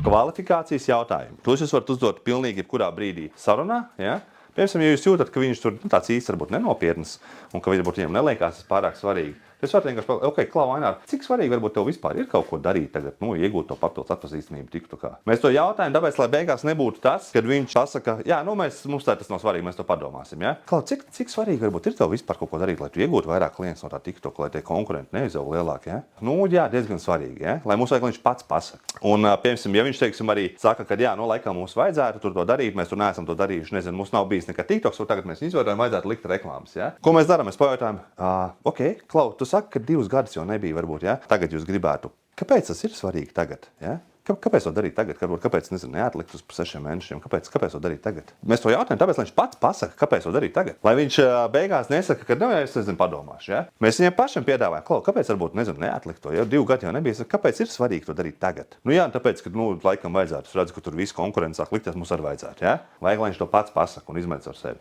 Kvalifikācijas jautājumi. Tos jūs varat uzdot pilnīgi jebkurā brīdī sarunā, ja? Piemēram, ja jūs jūtat, ka viņš tur tāds īsti varbūt nenopietnas un ka varbūt viņam neliekās tas pārāk svarīgi, es varu vienkārši pateikt, ok, Klau, Ainār, cik svarīgi varbūt tev vispār ir kaut ko darīt tagad, iegūt to papildus atpazīstamību TikTokā. Mēs to jautājam, tāpēc, lai beigās nebūtu tas, kad viņš pasaka, jā, mums tā tas nav svarīgi, mēs to padomāsim, ja? Klau, cik svarīgi varbūt ir tev vispār kaut ko darīt, lai tu iegūtu vairāk klientus no tā TikToka, lai tie konkurenti neizaug lielāk, ja? Jā, diezgan svarīgi, ja? Lai mums vajag, lai viņš pats pasaka. Un, piemēram, ja viņš, teiksim, arī saka, ka jā, laikam mums vajadzētu tur to darīt, mēs tur neesam to darījuši, nezinu, mums nav bijis nekad TikToks, un tagad mēs izveidojam, vajadzētu likt reklāmas, ja? Ko mēs darām? Mēs pajautājam, ok, Klau, tu saki, ka 2 gadus jau nebija varbūt, ja? Tagad jūs gribētu. Kāpēc tas ir svarīgi tagad, ja? Kāpēc to darīt tagad? Kāpēc, nezinu, neatlikt uz 6 mēnešiem? Kāpēc to darīt tagad? Mēs to jautājam, tāpēc, lai viņš pats pasaka, kāpēc to darīt tagad. Lai viņš beigās nesaka, ka, es nezinu, padomāšu, ja? Mēs viņam pašam piedāvājam, Klau, kāpēc varbūt, nezinu, neatlikt to, ja 2 gadi jau nebija, kāpēc ir svarīgi to darīt tagad? Jā, tāpēc, ka, laikam vajadzētu, es redzu, ka tur viss konkurence sāk likties, mums arī vajadzētu, ja? Vajag, lai viņš to pats pasaka un izmēdz ar sevi.